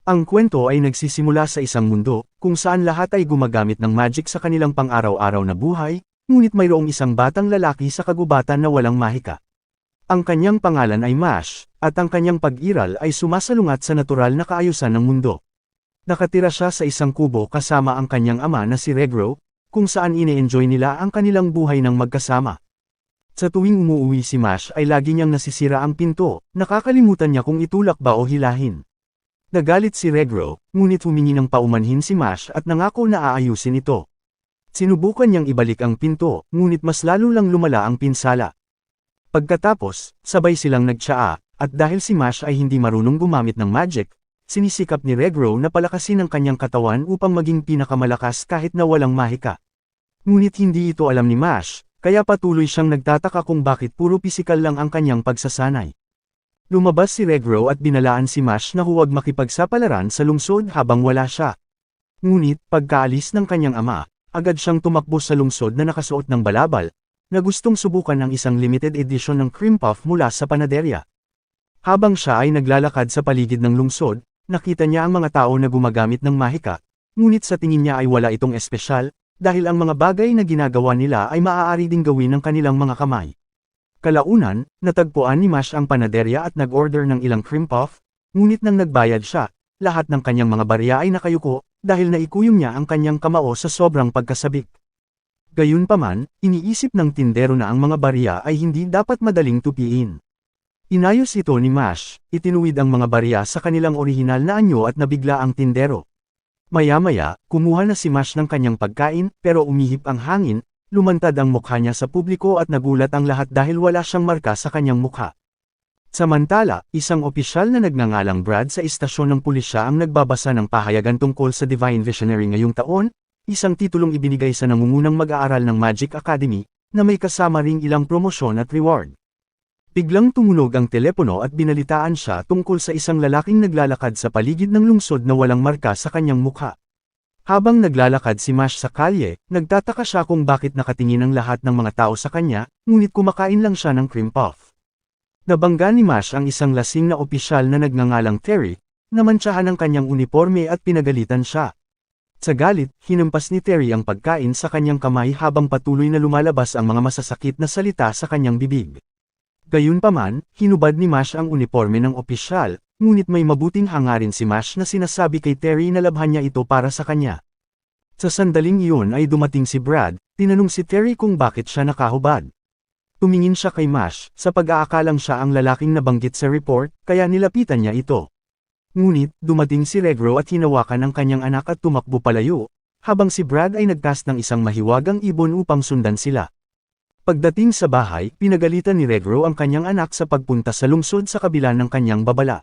Ang kwento ay nagsisimula sa isang mundo, kung saan lahat ay gumagamit ng magic sa kanilang pang-araw-araw na buhay, ngunit mayroong isang batang lalaki sa kagubatan na walang mahika. Ang kanyang pangalan ay Mash, at ang kanyang pag-iral ay sumasalungat sa natural na kaayusan ng mundo. Nakatira siya sa isang kubo kasama ang kanyang ama na si Regro, kung saan ine-enjoy nila ang kanilang buhay ng magkasama. Sa tuwing umuuwi si Mash ay lagi niyang nasisira ang pinto, nakakalimutan niya kung itulak ba o hilahin. Nagalit si Regro, ngunit humingi ng paumanhin si Mash at nangako na aayusin ito. Sinubukan niyang ibalik ang pinto, ngunit mas lalo lang lumala ang pinsala. Pagkatapos, sabay silang nagtsaa, at dahil si Mash ay hindi marunong gumamit ng magic, sinisikap ni Regro na palakasin ang kanyang katawan upang maging pinakamalakas kahit na walang mahika. Ngunit hindi ito alam ni Mash, kaya patuloy siyang nagtataka kung bakit puro pisikal lang ang kanyang pagsasanay. Lumabas si Regro at binalaan si Mash na huwag makipagsapalaran sa lungsod habang wala siya. Ngunit, pagkaalis ng kanyang ama, agad siyang tumakbo sa lungsod na nakasuot ng balabal, na gustong subukan ang isang limited edition ng cream puff mula sa panaderya. Habang siya ay naglalakad sa paligid ng lungsod, nakita niya ang mga tao na gumagamit ng mahika, ngunit sa tingin niya ay wala itong espesyal, dahil ang mga bagay na ginagawa nila ay maaari ding gawin ng kanilang mga kamay. Kalaunan, natagpuan ni Mash ang panaderya at nag-order ng ilang cream puff, ngunit nang nagbayad siya, lahat ng kanyang mga barya ay nakayuko, dahil naikuyom niya ang kanyang kamao sa sobrang pagkasabik. Gayunpaman, iniisip ng tindero na ang mga barya ay hindi dapat madaling tupiin. Inayos ito ni Mash, itinuwid ang mga barya sa kanilang orihinal na anyo at nabigla ang tindero. Maya-maya, kumuha na si Mash ng kanyang pagkain, pero umihip ang hangin, lumantad ang mukha niya sa publiko at nagulat ang lahat dahil wala siyang marka sa kanyang mukha. Samantala, isang opisyal na nagngangalang Brad sa istasyon ng pulisya ang nagbabasa ng pahayagan tungkol sa Divine Visionary ngayong taon, isang titulong ibinigay sa nangungunang mag-aaral ng Magic Academy, na may kasama ring ilang promosyon at reward. Biglang tumunog ang telepono at binalitaan siya tungkol sa isang lalaking naglalakad sa paligid ng lungsod na walang marka sa kanyang mukha. Habang naglalakad si Mash sa kalye, nagtataka siya kung bakit nakatingin ang lahat ng mga tao sa kanya, ngunit kumakain lang siya ng cream puff. Nabangga ni Mash ang isang lasing na opisyal na nagngangalang Terry, na mantsahan ang kanyang uniforme at pinagalitan siya. Sa galit, hinampas ni Terry ang pagkain sa kanyang kamay habang patuloy na lumalabas ang mga masasakit na salita sa kanyang bibig. Gayunpaman, hinubad ni Mash ang uniforme ng opisyal, ngunit may mabuting hangarin si Mash na sinasabi kay Terry na labhan niya ito para sa kanya. Sa sandaling iyon ay dumating si Brad, tinanong si Terry kung bakit siya nakahubad. Tumingin siya kay Mash, sa pag-aakalang siya ang lalaking nabanggit sa report, kaya nilapitan niya ito. Ngunit, dumating si Regro at hinawakan ang kanyang anak at tumakbo palayo, habang si Brad ay nagcast ng isang mahiwagang ibon upang sundan sila. Pagdating sa bahay, pinagalitan ni Regro ang kanyang anak sa pagpunta sa lungsod sa kabila ng kanyang babala.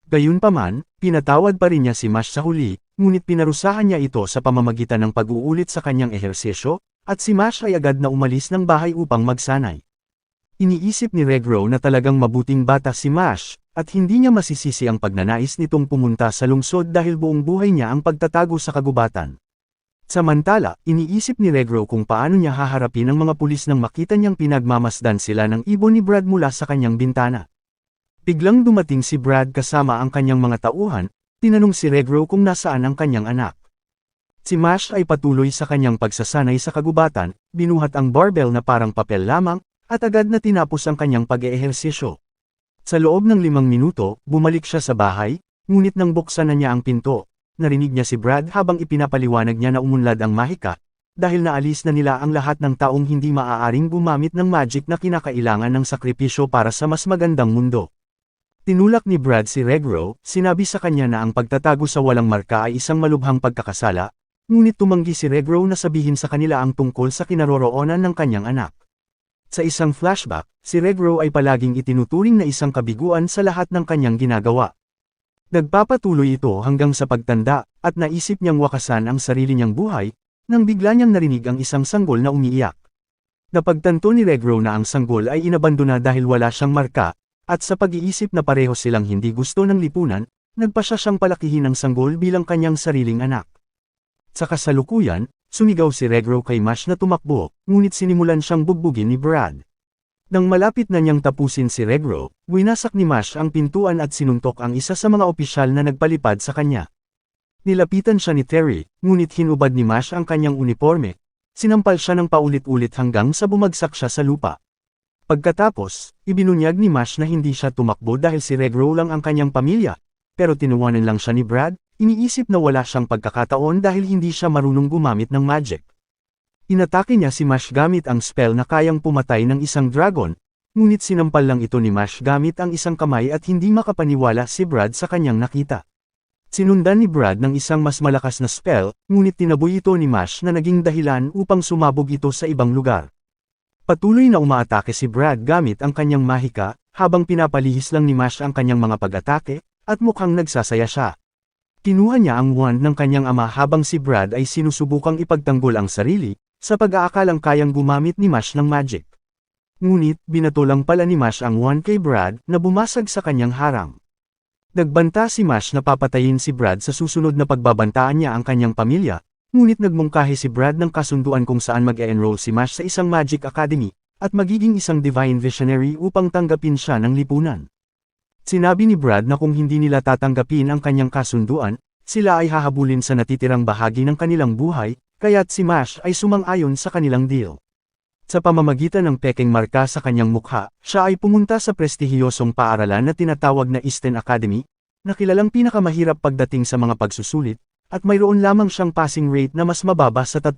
Gayunpaman, pinatawad pa rin niya si Mash sa huli, ngunit pinarusahan niya ito sa pamamagitan ng pag-uulit sa kanyang ehersisyo, at si Mash ay agad na umalis ng bahay upang magsanay. Iniisip ni Regro na talagang mabuting bata si Mash, at hindi niya masisisi ang pagnanais nitong pumunta sa lungsod dahil buong buhay niya ang pagtatago sa kagubatan. Samantala, iniisip ni Regro kung paano niya haharapin ang mga pulis nang makita niyang pinagmamasdan sila ng ibon ni Brad mula sa kanyang bintana. Biglang dumating si Brad kasama ang kanyang mga tauhan, tinanong si Regro kung nasaan ang kanyang anak. Si Mash ay patuloy sa kanyang pagsasanay sa kagubatan, binuhat ang barbell na parang papel lamang, at agad na tinapos ang kanyang pag-eehersisyo. Sa loob ng 5 minuto, bumalik siya sa bahay, ngunit nang buksan na niya ang pinto, narinig niya si Brad habang ipinapaliwanag niya na umunlad ang mahika, dahil naalis na nila ang lahat ng taong hindi maaaring gumamit ng magic na kinakailangan ng sakripisyo para sa mas magandang mundo. Tinulak ni Brad si Regro, sinabi sa kanya na ang pagtatago sa walang marka ay isang malubhang pagkakasala, ngunit tumanggi si Regro na sabihin sa kanila ang tungkol sa kinaroroonan ng kanyang anak. Sa isang flashback, si Regro ay palaging itinuturing na isang kabiguan sa lahat ng kanyang ginagawa. Nagpapatuloy ito hanggang sa pagtanda, at naisip niyang wakasan ang sarili niyang buhay, nang bigla niyang narinig ang isang sanggol na umiiyak. Napagtanto ni Regro na ang sanggol ay inabandona dahil wala siyang marka, at sa pag-iisip na pareho silang hindi gusto ng lipunan, nagpasya siyang palakihin ang sanggol bilang kanyang sariling anak. Sa kasalukuyan, sumigaw si Regro kay Mash na tumakbo, ngunit sinimulan siyang bugbugin ni Brad. Nang malapit na niyang tapusin si Regro, winasak ni Mash ang pintuan at sinuntok ang isa sa mga opisyal na nagpalipad sa kanya. Nilapitan siya ni Terry, ngunit hinubad ni Mash ang kanyang uniforme. Sinampal siya ng paulit-ulit hanggang sa bumagsak siya sa lupa. Pagkatapos, ibinunyag ni Mash na hindi siya tumakbo dahil si Regro lang ang kanyang pamilya, pero tinuwanan lang siya ni Brad, iniisip na wala siyang pagkakataon dahil hindi siya marunong gumamit ng magic. Inatake niya si Mash gamit ang spell na kayang pumatay ng isang dragon, ngunit sinampal lang ito ni Mash gamit ang isang kamay at hindi makapaniwala si Brad sa kanyang nakita. Sinundan ni Brad ng isang mas malakas na spell, ngunit tinaboy ito ni Mash na naging dahilan upang sumabog ito sa ibang lugar. Patuloy na umaatake si Brad gamit ang kanyang mahika, habang pinapalihis lang ni Mash ang kanyang mga pag-atake, at mukhang nagsasaya siya. Kinuha niya ang wand ng kanyang ama habang si Brad ay sinusubukang ipagtanggol ang sarili, sa pag-aakalang kayang gumamit ni Mash ng magic. Ngunit, binato lang pala ni Mash ang wand kay Brad na bumasag sa kanyang harang. Nagbanta si Mash na papatayin si Brad sa susunod na pagbabantaan niya ang kanyang pamilya, ngunit nagmungkahi si Brad ng kasunduan kung saan mag-e-enroll si Mash sa isang magic academy, at magiging isang divine visionary upang tanggapin siya ng lipunan. Sinabi ni Brad na kung hindi nila tatanggapin ang kanyang kasunduan, sila ay hahabulin sa natitirang bahagi ng kanilang buhay, kaya't si Mash ay sumang-ayon sa kanilang deal. Sa pamamagitan ng pekeng marka sa kanyang mukha, siya ay pumunta sa prestihiyosong paaralan na tinatawag na Eastern Academy, na kilalang pinakamahirap pagdating sa mga pagsusulit, at mayroon lamang siyang passing rate na mas mababa sa 3%.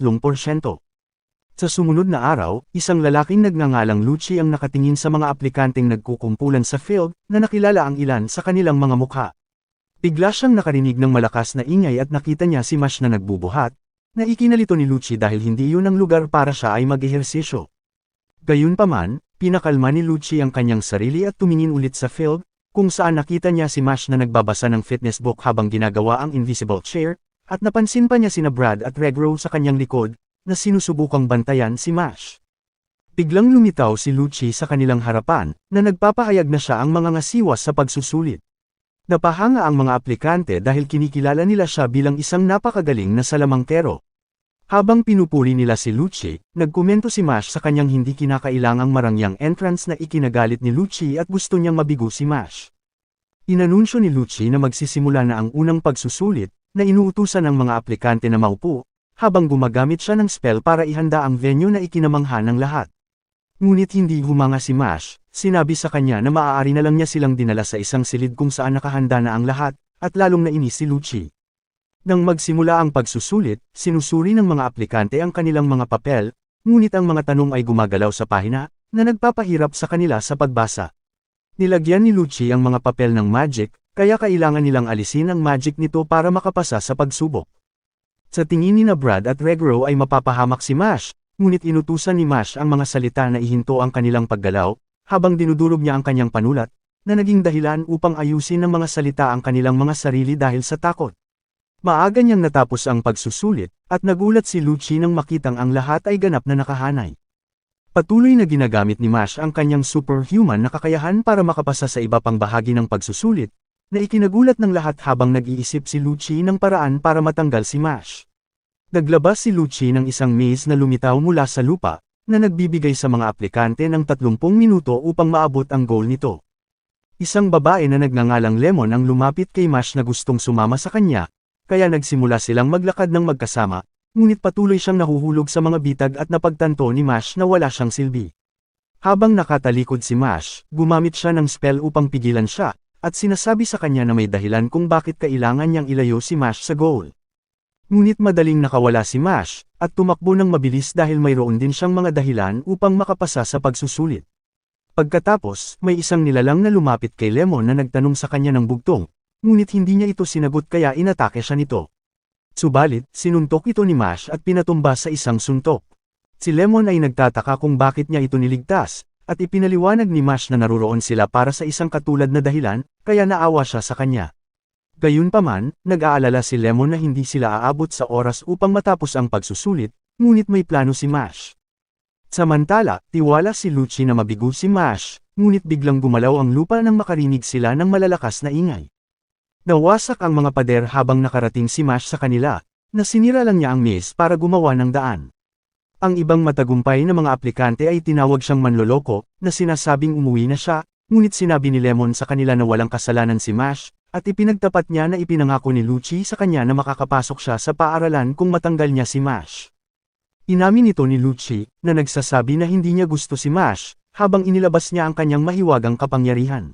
Sa sumunod na araw, isang lalaking nagngangalang Lucci ang nakatingin sa mga aplikanteng nagkukumpulan sa field, na nakilala ang ilan sa kanilang mga mukha. Bigla siyang nakarinig ng malakas na ingay at nakita niya si Mash na nagbubuhat, na ikinalito ni Lucci dahil hindi yun ang lugar para siya ay mag-ehersisyo. Gayunpaman, pinakalma ni Lucci ang kanyang sarili at tumingin ulit sa field, kung saan nakita niya si Mash na nagbabasa ng fitness book habang ginagawa ang invisible chair, at napansin pa niya sina Brad at Regro sa kanyang likod, na sinusubukang bantayan si Mash. Biglang lumitaw si Lucci sa kanilang harapan, na nagpapahayag na siya ang mga ngasiwas sa pagsusulit. Napahanga ang mga aplikante dahil kinikilala nila siya bilang isang napakagaling na salamangkero. Habang pinupuri nila si Lucci, nagkomento si Mash sa kanyang hindi kinakailangang marangyang entrance na ikinagalit ni Lucci at gusto niyang mabigo si Mash. Inanunsyo ni Lucci na magsisimula na ang unang pagsusulit, na inuutusan ng mga aplikante na maupo, habang gumagamit siya ng spell para ihanda ang venue na ikinamangha ng lahat. Ngunit hindi humanga si Mash, sinabi sa kanya na maaari na lang niya silang dinala sa isang silid kung saan nakahanda na ang lahat, at lalong nainis si Lucci. Nang magsimula ang pagsusulit, sinusuri ng mga aplikante ang kanilang mga papel, ngunit ang mga tanong ay gumagalaw sa pahina, na nagpapahirap sa kanila sa pagbasa. Nilagyan ni Lucci ang mga papel ng magic, kaya kailangan nilang alisin ang magic nito para makapasa sa pagsubok. Sa tingin ni Brad at Regro ay mapapahamak si Mash, ngunit inutusan ni Mash ang mga salita na ihinto ang kanilang paggalaw, habang dinudurog niya ang kanyang panulat, na naging dahilan upang ayusin ng mga salita ang kanilang mga sarili dahil sa takot. Maaga niyang natapos ang pagsusulit, at nagulat si Lucci nang makitang ang lahat ay ganap na nakahanay. Patuloy na ginagamit ni Mash ang kanyang superhuman na kakayahan para makapasa sa iba pang bahagi ng pagsusulit, na ikinagulat ng lahat habang nag-iisip si Lucci ng paraan para matanggal si Mash. Naglabas si Lucci ng isang maze na lumitaw mula sa lupa, na nagbibigay sa mga aplikante ng 30 minuto upang maabot ang goal nito. Isang babae na nagngangalang Lemon ang lumapit kay Mash na gustong sumama sa kanya, kaya nagsimula silang maglakad ng magkasama, ngunit patuloy siyang nahuhulog sa mga bitag at napagtanto ni Mash na wala siyang silbi. Habang nakatalikod si Mash, gumamit siya ng spell upang pigilan siya, at sinasabi sa kanya na may dahilan kung bakit kailangan niyang ilayo si Mash sa goal. Ngunit madaling nakawala si Mash, at tumakbo ng mabilis dahil mayroon din siyang mga dahilan upang makapasa sa pagsusulit. Pagkatapos, may isang nilalang na lumapit kay Lemon na nagtanong sa kanya ng bugtong, ngunit hindi niya ito sinagot kaya inatake siya nito. Subalit, sinuntok ito ni Mash at pinatumba sa isang suntok. Si Lemon ay nagtataka kung bakit niya ito niligtas, at ipinaliwanag ni Mash na naruroon sila para sa isang katulad na dahilan, kaya naawa siya sa kanya. Gayunpaman, nag-aalala si Lemon na hindi sila aabot sa oras upang matapos ang pagsusulit, ngunit may plano si Mash. Samantala, tiwala si Lucci na mabigo si Mash, ngunit biglang gumalaw ang lupa nang makarinig sila ng malalakas na ingay. Nawasak ang mga pader habang nakarating si Mash sa kanila, na sinira lang niya ang maze para gumawa ng daan. Ang ibang matagumpay na mga aplikante ay tinawag siyang manloloko, na sinasabing umuwi na siya, ngunit sinabi ni Lemon sa kanila na walang kasalanan si Mash, at ipinagtapat niya na ipinangako ni Lucci sa kanya na makakapasok siya sa paaralan kung matanggal niya si Mash. Inamin ito ni Lucci, na nagsasabi na hindi niya gusto si Mash, habang inilabas niya ang kanyang mahiwagang kapangyarihan.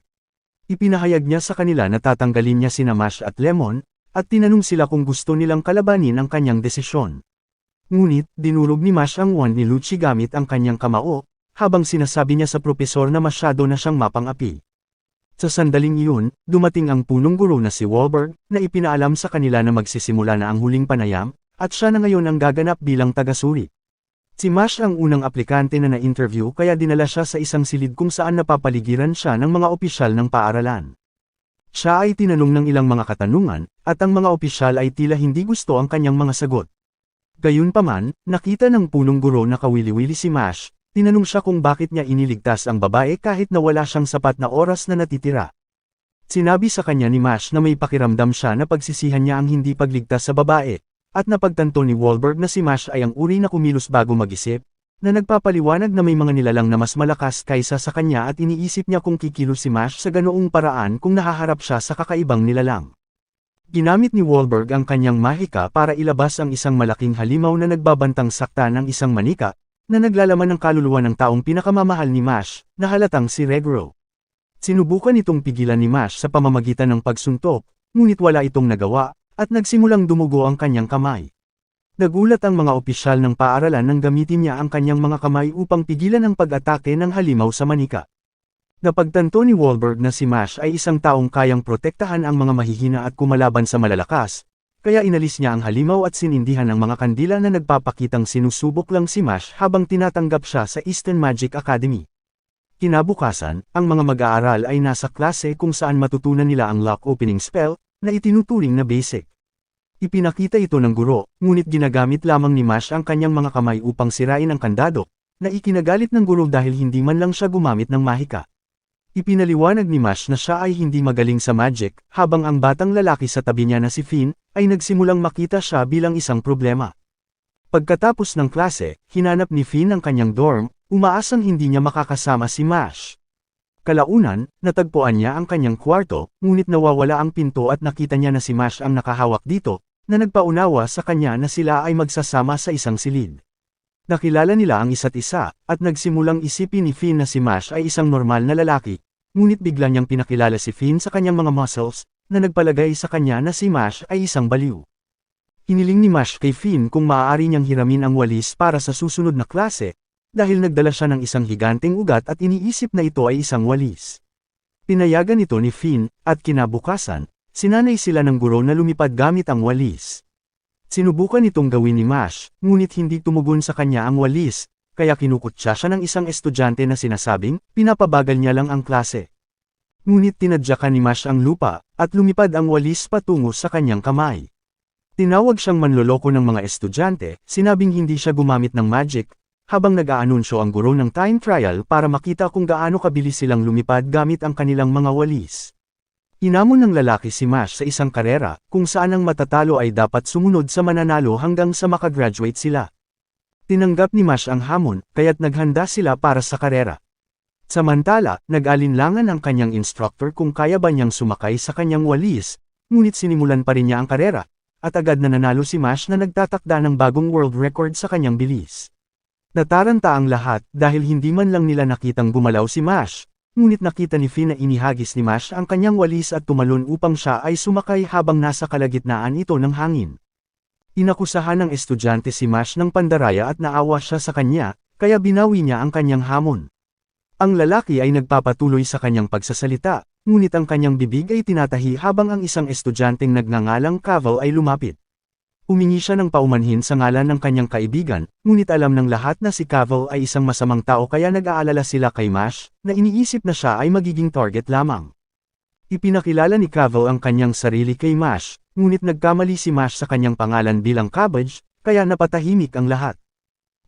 Ipinahayag niya sa kanila na tatanggalin niya sina Mash at Lemon, at tinanong sila kung gusto nilang kalabanin ang kanyang desisyon. Ngunit, dinurog ni Mash ang wand ni Lucci gamit ang kanyang kamao, habang sinasabi niya sa propesor na masyado na siyang mapang-api. Sa sandaling iyon, dumating ang punong guro na si Wahlberg, na ipinaalam sa kanila na magsisimula na ang huling panayam, at siya na ngayon ang gaganap bilang tagasuri. Si Mash ang unang aplikante na na-interview kaya dinala siya sa isang silid kung saan napapaligiran siya ng mga opisyal ng paaralan. Siya ay tinanong ng ilang mga katanungan, at ang mga opisyal ay tila hindi gusto ang kanyang mga sagot. Gayunpaman, nakita ng punong guro na kawili-wili si Mash, tinanong siya kung bakit niya iniligtas ang babae kahit na wala siyang sapat na oras na natitira. Sinabi sa kanya ni Mash na may pakiramdam siya na pagsisihan niya ang hindi pagligtas sa babae, at napagtanto ni Wahlberg na si Mash ay ang uri na kumilos bago mag-isip, na nagpapaliwanag na may mga nilalang na mas malakas kaysa sa kanya at iniisip niya kung kikilos si Mash sa ganoong paraan kung nahaharap siya sa kakaibang nilalang. Ginamit ni Wahlberg ang kanyang mahika para ilabas ang isang malaking halimaw na nagbabantang sakta ng isang manika, na naglalaman ng kaluluwa ng taong pinakamamahal ni Mash, na halatang si Regro. Sinubukan itong pigilan ni Mash sa pamamagitan ng pagsuntok, ngunit wala itong nagawa, at nagsimulang dumugo ang kanyang kamay. Nagulat ang mga opisyal ng paaralan nang gamitin niya ang kanyang mga kamay upang pigilan ang pag-atake ng halimaw sa manika. Napagtanto ni Wahlberg na si Mash ay isang taong kayang protektahan ang mga mahihina at kumalaban sa malalakas, kaya inalis niya ang halimaw at sinindihan ang mga kandila na nagpapakitang sinusubok lang si Mash habang tinatanggap siya sa Eastern Magic Academy. Kinabukasan, ang mga mag-aaral ay nasa klase kung saan matutunan nila ang lock opening spell, na itinuturing na basic. Ipinakita ito ng guro, ngunit ginagamit lamang ni Mash ang kanyang mga kamay upang sirain ang kandado, na ikinagalit ng guro dahil hindi man lang siya gumamit ng mahika. Ipinaliwanag ni Mash na siya ay hindi magaling sa magic, habang ang batang lalaki sa tabi niya na si Finn, ay nagsimulang makita siya bilang isang problema. Pagkatapos ng klase, hinanap ni Finn ang kanyang dorm, umaasang hindi niya makakasama si Mash. Kalaunan, natagpuan niya ang kanyang kwarto, ngunit nawawala ang pinto at nakita niya na si Mash ang nakahawak dito, na nagpaunawa sa kanya na sila ay magsasama sa isang silid. Nakilala nila ang isa't isa, at nagsimulang isipin ni Finn na si Mash ay isang normal na lalaki, ngunit bigla niyang pinakilala si Finn sa kanyang mga muscles, na nagpalagay sa kanya na si Mash ay isang baliw. Hiniling ni Mash kay Finn kung maaari niyang hiramin ang walis para sa susunod na klase, dahil nagdala siya ng isang higanteng ugat at iniisip na ito ay isang walis. Pinayagan ito ni Finn, at kinabukasan, sinanay sila ng guro na lumipad gamit ang walis. Sinubukan itong gawin ni Mash, ngunit hindi tumugon sa kanya ang walis, kaya kinukutya siya ng isang estudyante na sinasabing, pinapabagal niya lang ang klase. Ngunit tinadyakan ni Mash ang lupa, at lumipad ang walis patungo sa kanyang kamay. Tinawag siyang manloloko ng mga estudyante, sinabing hindi siya gumamit ng magic, habang nag-aanunsyo ang guro ng time trial para makita kung gaano kabilis silang lumipad gamit ang kanilang mga walis. Inamon ng lalaki si Mash sa isang karera, kung saan ang matatalo ay dapat sumunod sa mananalo hanggang sa makagraduate sila. Tinanggap ni Mash ang hamon, kaya't naghanda sila para sa karera. Samantala, nag-alinlangan ang kanyang instructor kung kaya ba niyang sumakay sa kanyang walis, ngunit sinimulan pa rin niya ang karera, at agad na nanalo si Mash na nagtatakda ng bagong world record sa kanyang bilis. Nataranta ang lahat dahil hindi man lang nila nakitang gumalaw si Mash, ngunit nakita ni Finn na inihagis ni Mash ang kanyang walis at tumalon upang siya ay sumakay habang nasa kalagitnaan ito ng hangin. Inakusahan ng estudyante si Mash ng pandaraya at naawa siya sa kanya, kaya binawi niya ang kanyang hamon. Ang lalaki ay nagpapatuloy sa kanyang pagsasalita, ngunit ang kanyang bibig ay tinatahi habang ang isang estudyanteng nagngangalang Cavill ay lumapit. Humingi siya ng paumanhin sa ngalan ng kanyang kaibigan, ngunit alam ng lahat na si Cavill ay isang masamang tao kaya nag-aalala sila kay Mash, na iniisip na siya ay magiging target lamang. Ipinakilala ni Cavill ang kanyang sarili kay Mash, ngunit nagkamali si Mash sa kanyang pangalan bilang Cabbage, kaya napatahimik ang lahat.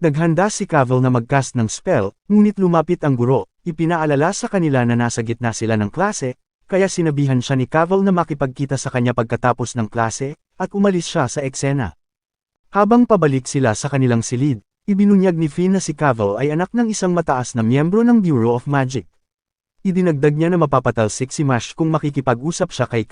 Naghanda si Cavill na mag-cast ng spell, ngunit lumapit ang guro, ipinaalala sa kanila na nasa gitna sila ng klase, kaya sinabihan siya ni Cavill na makipagkita sa kanya pagkatapos ng klase, at umalis siya sa eksena. Habang pabalik sila sa kanilang silid, Ibinunyag ni Finn na si Cavill ay anak ng isang mataas na miyembro ng Bureau of Magic. Idinagdag niya na mapapatalsik si Mash kung makikipag-usap siya kay